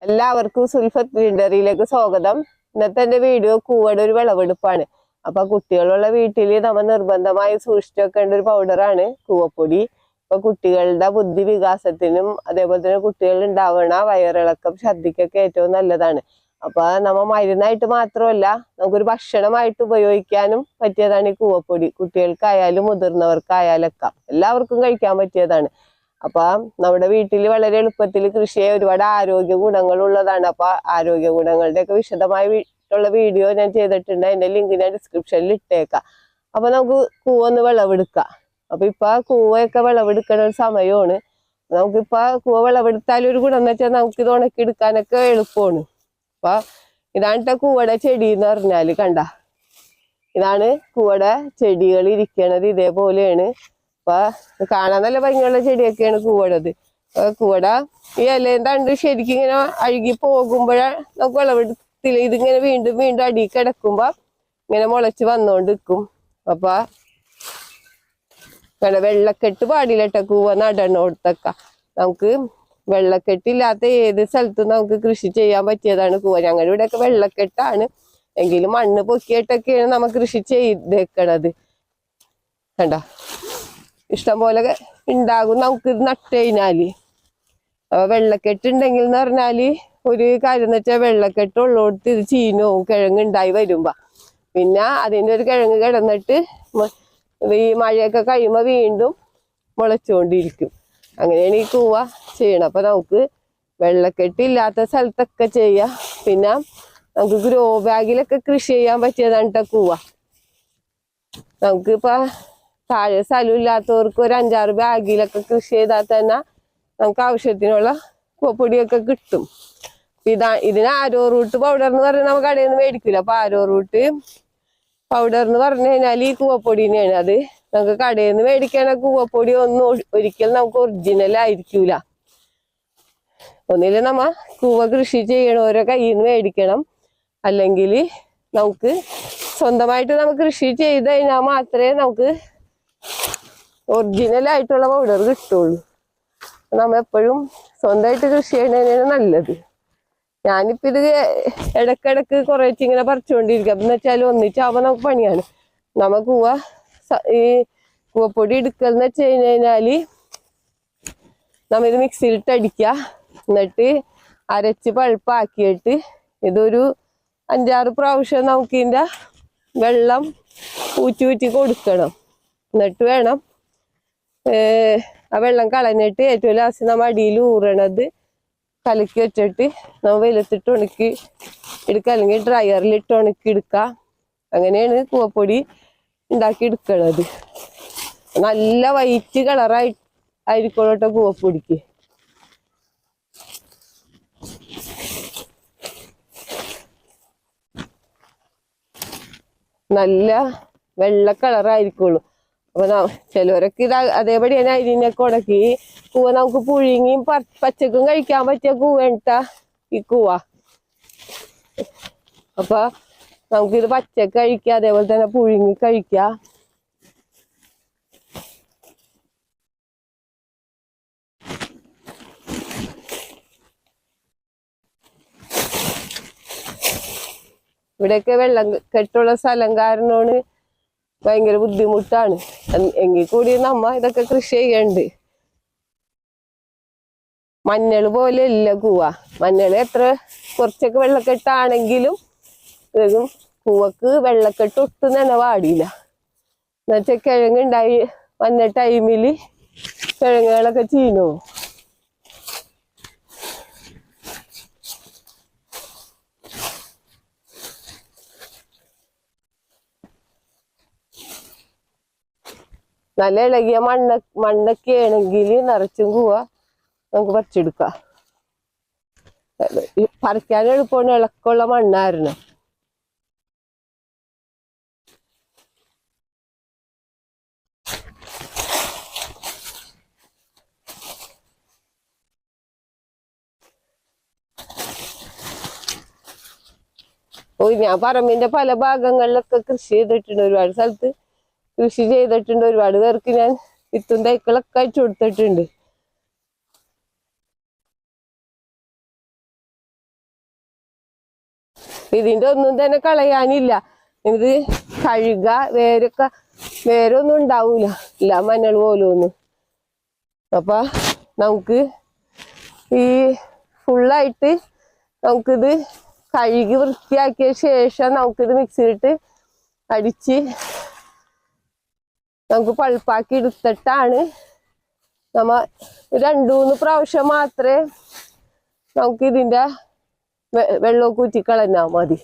എല്ലാവർക്കും സുൽഫത്ത് ഗ്രീനറിയിലേക്ക് സ്വാഗതം. ഇന്നത്തെ എന്റെ വീഡിയോ കൂവയുടെ ഒരു വിളവെടുപ്പാണ്. അപ്പൊ കുട്ടികളുള്ള വീട്ടില് നമ്മൾ നിർബന്ധമായി സൂക്ഷിച്ചു വെക്കേണ്ട ഒരു പൗഡറാണ് കൂവപ്പൊടി. ഇപ്പൊ കുട്ടികളുടെ ബുദ്ധി വികാസത്തിനും അതേപോലെ തന്നെ കുട്ടികൾ ഉണ്ടാവണ വയറിളക്കം ഛർദിക്കൊക്കെ ഏറ്റവും നല്ലതാണ്. അപ്പൊ നമ്മ മരുന്നായിട്ട് മാത്രമല്ല നമുക്കൊരു ഭക്ഷണമായിട്ട് ഉപയോഗിക്കാനും പറ്റിയതാണ് ഈ കൂവപ്പൊടി. കുട്ടികൾക്കായാലും മുതിർന്നവർക്കായാലൊക്കെ എല്ലാവർക്കും കഴിക്കാൻ പറ്റിയതാണ്. അപ്പൊ നമ്മുടെ വീട്ടിൽ വളരെ എളുപ്പത്തിൽ കൃഷി ചെയ്യാൻ ഒരുപാട് ആരോഗ്യ ഗുണങ്ങൾ ഉള്ളതാണ്. അപ്പൊ ആരോഗ്യ ഗുണങ്ങളുടെ ഒക്കെ വിശദമായിട്ടുള്ള വീഡിയോ ഞാൻ ചെയ്തിട്ടുണ്ട്. അതിന്റെ ലിങ്ക് ഞാൻ ഡിസ്ക്രിപ്ഷനിൽ ഇട്ടേക്കാം. അപ്പൊ നമുക്ക് കൂവൊന്ന് വിളവെടുക്കാം. അപ്പൊ ഇപ്പൊ കൂവയൊക്കെ വിളവെടുക്കണ ഒരു സമയമാണ്. നമുക്കിപ്പൊ കൂവ വിളവെടുത്താൽ ഒരു ഗുണം എന്ന് വെച്ചാൽ നമുക്ക് ഇത് ഉണക്കി എടുക്കാനൊക്കെ എളുപ്പമാണ്. അപ്പൊ ഇതാണ് കൂവയുടെ ചെടി എന്ന് പറഞ്ഞാല് കണ്ട, ഇതാണ് കൂവയുടെ ചെടികൾ ഇരിക്കണത്. ഇതേപോലെയാണ്. അപ്പൊ കാണാൻ നല്ല ഭംഗിയുള്ള ചെടിയൊക്കെയാണ് കൂവടത്. കൂവട ഈ ഇലയും തണ്ട് ശരിക്കും ഇങ്ങനെ അഴുകി പോകുമ്പോഴേ നമുക്ക് വിളവെടുത്തില്ല. ഇതിങ്ങനെ വീണ്ടും വീണ്ടും അടി കിടക്കുമ്പോ ഇങ്ങനെ മുളച്ച് വന്നോണ്ടിരിക്കും. അപ്പൊ വെള്ളക്കെട്ട് പാടില്ലട്ട കൂവ നടണോടത്തൊക്കെ. നമുക്ക് വെള്ളക്കെട്ടില്ലാത്ത ഏത് സ്ഥലത്തും നമുക്ക് കൃഷി ചെയ്യാൻ പറ്റിയതാണ് കൂവ. ഞങ്ങളുടെ ഇവിടെയൊക്കെ വെള്ളക്കെട്ടാണ്, എങ്കിലും മണ്ണ് പൊക്കിയിട്ടൊക്കെയാണ് നമ്മ കൃഷി ചെയ്തേക്കണത്. കണ്ട, ഇഷ്ടം പോലെ ഉണ്ടാകും നമുക്ക് ഇത് നട്ട് കഴിഞ്ഞാല്. വെള്ളക്കെട്ടുണ്ടെങ്കിൽ എന്ന് പറഞ്ഞാല് ഒരു കാര്യം എന്ന് വെച്ചാൽ വെള്ളക്കെട്ട് ഉള്ളോടത്ത് ഇത് ചീനവും കിഴങ്ങുണ്ടായി വരുമ്പോ പിന്നെ അതിൻ്റെ ഒരു കിഴങ്ങ് കിടന്നിട്ട് ഈ മഴയൊക്കെ കഴിയുമ്പോൾ വീണ്ടും മുളച്ചുകൊണ്ടിരിക്കും. അങ്ങനെയാണ് ഈ കൂവ ചെയ്യണം. അപ്പൊ നമുക്ക് വെള്ളക്കെട്ടില്ലാത്ത സ്ഥലത്തൊക്കെ ചെയ്യാം. പിന്നെ നമുക്ക് ഗ്രോ ബാഗിലൊക്കെ കൃഷി ചെയ്യാൻ പറ്റിയതാണ് കേട്ടോ കൂവ. നമുക്കിപ്പോ താഴെ സ്ഥലം ഇല്ലാത്തവർക്ക് ഒരു 5-6 ബാഗിലൊക്കെ കൃഷി ചെയ്താൽ തന്നെ നമുക്ക് ആവശ്യത്തിനുള്ള കൂവപ്പൊടിയൊക്കെ കിട്ടും. ഇതിന് ആരോ റൂട്ട് പൗഡർ എന്ന് പറഞ്ഞാൽ നമുക്ക് കടയിൽ നിന്ന് മേടിക്കില്ല. അപ്പൊ ആരോ റൂട്ട് പൗഡർ എന്ന് പറഞ്ഞു കഴിഞ്ഞാൽ ഈ കൂവപ്പൊടി തന്നെയാണ്. അത് നമുക്ക് കടയിൽ നിന്ന് മേടിക്കണ കൂവപ്പൊടി ഒന്നും ഒരിക്കലും നമുക്ക് ഒറിജിനൽ ആയിരിക്കൂല. ഒന്നില് നമ്മ കൂവ കൃഷി ചെയ്യണവരെ കയ്യിൽ നിന്ന് മേടിക്കണം. അല്ലെങ്കിൽ നമുക്ക് സ്വന്തമായിട്ട് നമുക്ക് കൃഷി ചെയ്ത് കഴിഞ്ഞാൽ മാത്രമേ നമുക്ക് ഒറിജിനൽ ആയിട്ടുള്ള പൗഡർ കിട്ടുള്ളൂ. നമ്മ എപ്പോഴും സ്വന്തമായിട്ട് കൃഷി ചെയ്യണതിനാണ് നല്ലത്. ഞാനിപ്പോ ഇത് ഇടക്കിടക്ക് കുറേച്ച് ഇങ്ങനെ പറിച്ചുകൊണ്ടിരിക്കുക. എന്ന് വെച്ചാൽ ഒന്നിച്ചാവുമ്പോൾ നമുക്ക് പണിയാണ്. നമ്മ ഈ കൂവപ്പൊടി എടുക്കലെന്ന് വെച്ച് കഴിഞ്ഞാല് നമ്മ ഇത് മിക്സിയിലിട്ട് അടിക്കുക. എന്നിട്ട് അരച്ച് പഴുപ്പാക്കിയിട്ട് ഇതൊരു 5-6 പ്രാവശ്യം നമുക്ക് ഇതിൻ്റെ വെള്ളം ഊറ്റി കൊടുക്കണം. എന്നിട്ട് വേണം ആ വെള്ളം കളഞ്ഞിട്ട് ഏറ്റവും ലാസ്റ്റ് നമ്മ അടിയിൽ ഊറണത് കലക്കി വെച്ചിട്ട് നമ്മ വെയിലത്തിട്ട് ഉണക്കി എടുക്കുക, അല്ലെങ്കിൽ ഡ്രയറിലിട്ട് ഉണക്കി എടുക്കുക. അങ്ങനെയാണ് കൂവപ്പൊടി ഉണ്ടാക്കി എടുക്കണത്. നല്ല വൈറ്റ് കളറായിരിക്കണം കേട്ടോ കൂവപ്പൊടിക്ക്. നല്ല വെള്ള കളറായിരിക്കുള്ളൂ. അപ്പൊ ചിലവരൊക്കെ ഇത് അതേപടി തന്നെ അരിഞ്ഞൊക്കെ ഉണക്കി കൂവ നമുക്ക് പുഴുങ്ങിയും പച്ചക്കും കഴിക്കാൻ പറ്റിയ കൂവട്ട ഈ കൂവ. അപ്പൊ നമുക്കിത് പച്ചക്ക് കഴിക്കാം, അതേപോലെ തന്നെ പുഴുങ്ങി കഴിക്കാം. ഇവിടെയൊക്കെ വെള്ളം കെട്ടുള്ള സ്ഥലം കാരണമാണ് ഭയങ്കര ബുദ്ധിമുട്ടാണ്. എങ്കിൽ കൂടി നമ്മ ഇതൊക്കെ കൃഷി ചെയ്യണ്ട്. മഞ്ഞൾ പോലെ ഇല്ല കൂവ. മഞ്ഞൾ എത്ര കുറച്ചൊക്കെ വെള്ളക്കെട്ടാണെങ്കിലും കൂവക്ക് വെള്ളക്കെട്ട് ഒട്ടും തന്നെ പാടില്ല. എന്നുവെച്ചാൽ കിഴങ്ങുണ്ടായി വന്ന ടൈമില് കിഴങ്ങുകളൊക്കെ ചീനോ. നല്ല ഇളകിയ മണ്ണൊക്കെ ആണെങ്കിൽ നിറച്ചും കൂവ നമുക്ക് പറിച്ചെടുക്കാം. പറിക്കാൻ എളുപ്പമാണ്, ഇളക്കമുള്ള മണ്ണായിരുന്നു. ഞാൻ പറമ്പിന്റെ പല ഭാഗങ്ങളിലൊക്കെ കൃഷി ചെയ്തിട്ടുണ്ട്. ഒരുപാട് സ്ഥലത്ത് കൃഷി ചെയ്തിട്ടുണ്ട്. ഒരുപാട് പേർക്ക് ഞാൻ വിത്തും തൈക്കളൊക്കെ അയച്ചു കൊടുത്തിട്ടുണ്ട്. ഇതിന്റെ ഒന്നും തന്നെ കളയാനില്ല. ഇത് കഴുക, വേരൊന്നും ഉണ്ടാവൂല, ഇല്ല മഞ്ഞൾ പോലും ഒന്നും. അപ്പൊ നമുക്ക് ഈ ഫുള്ളായിട്ട് നമുക്കിത് കഴുകി വൃത്തിയാക്കിയ ശേഷം നമുക്കിത് മിക്സിയിലിട്ട് അടിച്ച് നമുക്ക് പൾപ്പാക്കി എടുത്തിട്ടാണ് നമ്മ 2-3 പ്രാവശ്യം മാത്രമേ നമുക്ക് ഇതിന്റെ വെള്ളമൊക്കെ ഊറ്റിക്കളഞ്ഞാൽ മതി.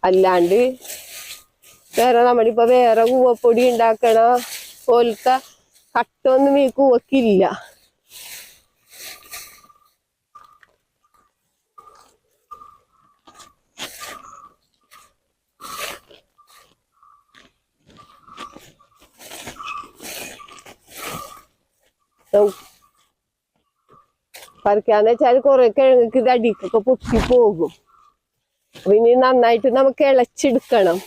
അല്ലാണ്ട് വേറെ കൂവപ്പൊടി ഉണ്ടാക്കണ പോലത്തെ കട്ടൊന്നും ഈ കൂവക്കില്ല. പറിക്കാന്ന് വെച്ചാൽ കുറെ കിഴങ്ങക്ക് ഇത് അടിക്കൊക്കെ പൊട്ടി പോകും. പിന്നെ നന്നായിട്ട് നമുക്ക് ഇളച്ചെടുക്കണം.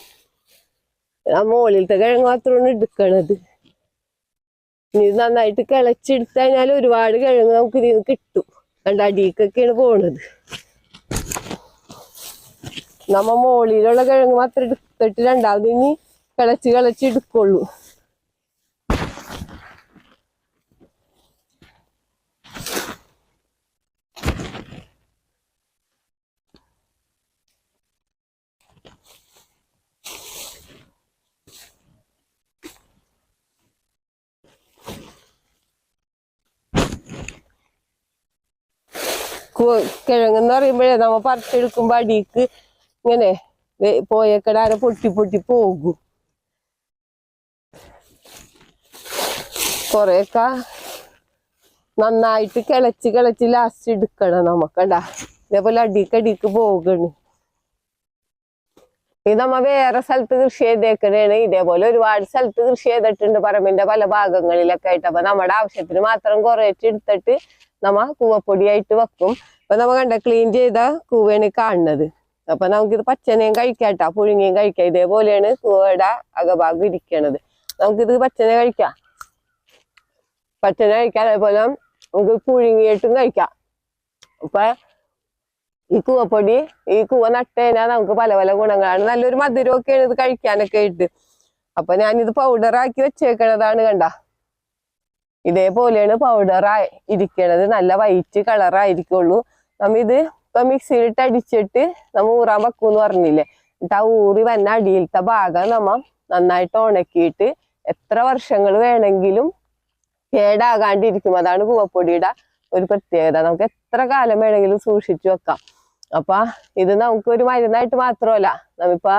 ആ മുകളിലത്തെ കിഴങ്ങ് മാത്രമാണ് എടുക്കണത്. ഇനി നന്നായിട്ട് കിളച്ചെടുത്ത് കഴിഞ്ഞാൽ ഒരുപാട് കിഴങ്ങ് നമുക്ക് ഇതിന് കിട്ടും. അടിക്കൊക്കെയാണ് പോണത്. നമ്മ മുകളിലുള്ള കിഴങ്ങ് മാത്രം എടുത്തിട്ട് രണ്ടാമത് ഇനി കിളച്ചെടുക്കുള്ളൂ. കിഴങ്ങെന്ന് പറയുമ്പോഴേ നമ്മ പറിച്ചെടുക്കുമ്പോ അടിക്ക് ഇങ്ങനെ പോയക്കടാരെ പൊട്ടി പോകും. കൊറേയൊക്കെ നന്നായിട്ട് കിളച്ച് ലാസ്റ്റ് എടുക്കണം നമുക്കണ്ടാ. ഇതേപോലെ അടിക്ക് പോകണ്. ഇത് നമ്മ വേറെ സ്ഥലത്ത് കൃഷി ചെയ്തേക്കണേണ്. ഇതേപോലെ ഒരുപാട് സ്ഥലത്ത് കൃഷി ചെയ്തിട്ടുണ്ട് പറമ്പിന്റെ പല ഭാഗങ്ങളിലൊക്കെ ആയിട്ട്. അപ്പൊ നമ്മുടെ ആവശ്യത്തിന് മാത്രം കുറേച്ച് എടുത്തിട്ട് നമ്മ കൂവപ്പൊടിയായിട്ട് വെക്കും. അപ്പൊ നമ്മ കണ്ട ക്ലീൻ ചെയ്ത കൂവയാണ് കാണുന്നത്. അപ്പൊ നമുക്കിത് പച്ചനെയും കഴിക്കാട്ടാ, പുഴുങ്ങിയും കഴിക്കാം. ഇതേപോലെയാണ് കൂവയുടെ അകഭാഗം ഇരിക്കണത്. നമുക്കിത് പച്ചനെ കഴിക്കാം, അതേപോലെ നമുക്ക് പുഴുങ്ങിയിട്ടും കഴിക്കാം. അപ്പൊ ഈ കൂവപ്പൊടി, ഈ കൂവ നട്ട് കഴിഞ്ഞാൽ നമുക്ക് പല പല ഗുണങ്ങളാണ്. നല്ലൊരു മധുരമൊക്കെയാണ് ഇത് കഴിക്കാനൊക്കെ ആയിട്ട്. അപ്പൊ ഞാനിത് പൗഡറാക്കി വെച്ചേക്കണതാണ്. കണ്ട ഇതേപോലെയാണ് പൗഡറായി ഇരിക്കണത്. നല്ല വൈറ്റ് കളറായിരിക്കുള്ളൂ. ഇത് ഇപ്പൊ മിക്സിയിലിട്ട് അടിച്ചിട്ട് നമ്മ ഊറാൻ വെക്കൂന്ന് പറഞ്ഞില്ലേ. എന്നിട്ട് ആ ഊറി വന്ന അടിയിലത്തെ ഭാഗം നമ്മ നന്നായിട്ട് ഉണക്കിയിട്ട് എത്ര വർഷങ്ങൾ വേണമെങ്കിലും കേടാകാണ്ടിരിക്കും. അതാണ് കൂവപ്പൊടിയുടെ ഒരു പ്രത്യേകത. നമുക്ക് എത്ര കാലം വേണമെങ്കിലും സൂക്ഷിച്ചു വെക്കാം. അപ്പൊ ഇത് നമുക്കൊരു മരുന്നായിട്ട് മാത്രമല്ല, നമ്മിപ്പോ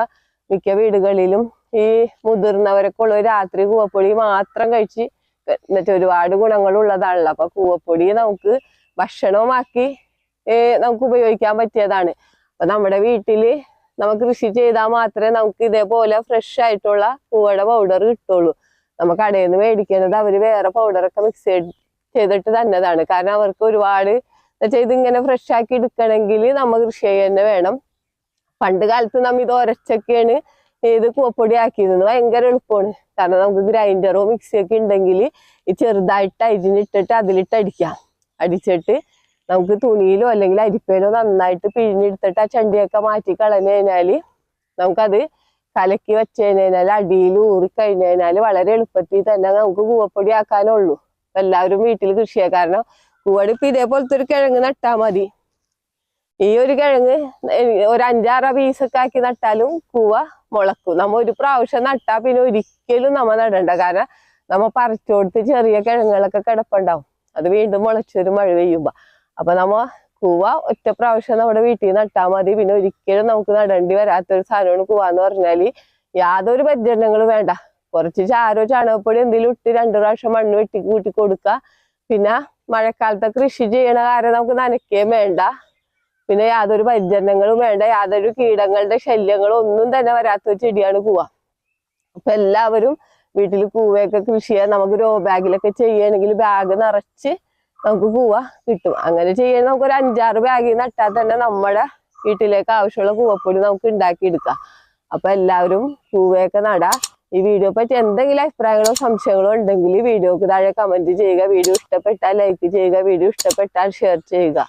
മിക്ക വീടുകളിലും ഈ മുതിർന്നവരൊക്കെ ഉള്ള രാത്രി കൂവപ്പൊടി മാത്രം കഴിച്ച് എന്നിട്ട് ഒരുപാട് ഗുണങ്ങളുള്ളതാണല്ലോ. അപ്പൊ കൂവപ്പൊടി നമുക്ക് ഭക്ഷണവുമാക്കി നമുക്ക് ഉപയോഗിക്കാൻ പറ്റിയതാണ്. അപ്പൊ നമ്മുടെ വീട്ടില് നമുക്ക് കൃഷി ചെയ്താൽ മാത്രമേ നമുക്ക് ഇതേപോലെ ഫ്രഷ് ആയിട്ടുള്ള കൂവയുടെ പൗഡർ കിട്ടുള്ളൂ. നമുക്ക് കടയിൽ നിന്ന് മേടിക്കുന്നത് അവര് വേറെ പൗഡറൊക്കെ മിക്സ് ചെയ്തിട്ട് തന്നതാണ്. കാരണം അവർക്ക് ഒരുപാട് ഇതിങ്ങനെ ഫ്രഷ് ആക്കി എടുക്കണമെങ്കിൽ നമ്മ കൃഷി തന്നെ വേണം. പണ്ട് കാലത്ത് നമ്മ ഇത് ഒരച്ചൊക്കെയാണ് ഇത് കൂവപ്പൊടി ആക്കിയിരുന്നത്. ഭയങ്കര എളുപ്പമാണ്. കാരണം നമുക്ക് ഗ്രൈൻഡറോ മിക്സിയൊക്കെ ഉണ്ടെങ്കിൽ ഈ ചെറുതായിട്ട് അരിഞ്ഞിട്ടിട്ട് അതിലിട്ട് അടിച്ചിട്ട് നമുക്ക് തുണിയിലോ അല്ലെങ്കിൽ അരിപ്പയിലോ നന്നായിട്ട് പിഴിഞ്ഞെടുത്തിട്ട് ആ ചണ്ടിയൊക്കെ മാറ്റി കളഞ്ഞു കഴിഞ്ഞാല് നമുക്കത് കലക്കി വെച്ച് കഴിഞ്ഞാൽ അടിയിൽ ഊറിക്കഴിഞ്ഞു കഴിഞ്ഞാൽ വളരെ എളുപ്പത്തിൽ തന്നെ നമുക്ക് കൂവപ്പൊടി ആക്കാനുള്ളൂ. എല്ലാവരും വീട്ടിൽ കൃഷിയാ. കാരണം കൂവടി ഇപ്പൊ ഇതേപോലത്തെ ഒരു കിഴങ്ങ് നട്ടാൽ മതി. ഈ ഒരു കിഴങ്ങ് ഒരു 5-6 പീസൊക്കെ ആക്കി നട്ടാലും കൂവ മുളക്കും. നമ്മ ഒരു പ്രാവശ്യം നട്ടാ പിന്നെ ഒരിക്കലും നമ്മ നടണ്ട. കാരണം നമ്മ പറിച്ചു കൊടുത്ത് ചെറിയ കിഴങ്ങുകളൊക്കെ കിടപ്പുണ്ടാവും. അത് വീണ്ടും മുളച്ചൊരു മഴ പെയ്യുമ്പോ. അപ്പൊ നമ്മ കൂവ ഒറ്റ പ്രാവശ്യം നമ്മുടെ വീട്ടിൽ നട്ടാൽ മതി. പിന്നെ ഒരിക്കലും നമുക്ക് നടേണ്ടി വരാത്തൊരു സാധനമാണ് കൂവ എന്ന് പറഞ്ഞാല്. യാതൊരു പരിചരണങ്ങളും വേണ്ട. കുറച്ച് ചാരോ ചാണകപ്പൊടി എന്തെങ്കിലും ഇട്ട് 2 പ്രാവശ്യം മണ്ണ് വെട്ടി കൂട്ടി കൊടുക്കുക. പിന്നെ മഴക്കാലത്തെ കൃഷി ചെയ്യണ കാരണം നമുക്ക് നനയ്ക്കുകയും വേണ്ട. പിന്നെ യാതൊരു പരിചരണങ്ങളും വേണ്ട. യാതൊരു കീടങ്ങളുടെ ശല്യങ്ങളും ഒന്നും തന്നെ വരാത്തൊരു ചെടിയാണ് കൂവ. അപ്പൊ എല്ലാവരും വീട്ടിൽ കൂവയൊക്കെ കൃഷി ചെയ്യാൻ നമുക്ക് ഗ്രോ ബാഗിലൊക്കെ ചെയ്യുകയാണെങ്കിൽ ബാഗ് നിറച്ച് നമുക്ക് കൂവ കിട്ടും. അങ്ങനെ ചെയ്യാൻ നമുക്ക് ഒരു 5-6 ബാഗിൽ നട്ടാൽ തന്നെ നമ്മുടെ വീട്ടിലേക്ക് ആവശ്യമുള്ള കൂവപ്പൊടി നമുക്ക് ഉണ്ടാക്കിയെടുക്കാം. അപ്പൊ എല്ലാവരും കൂവയൊക്കെ നടാ. ഈ വീഡിയോ പറ്റി എന്തെങ്കിലും അഭിപ്രായങ്ങളോ സംശയങ്ങളോ ഉണ്ടെങ്കിൽ വീഡിയോക്ക് താഴെ കമന്റ് ചെയ്യുക. വീഡിയോ ഇഷ്ടപ്പെട്ടാൽ ലൈക്ക് ചെയ്യുക. വീഡിയോ ഇഷ്ടപ്പെട്ടാൽ ഷെയർ ചെയ്യുക.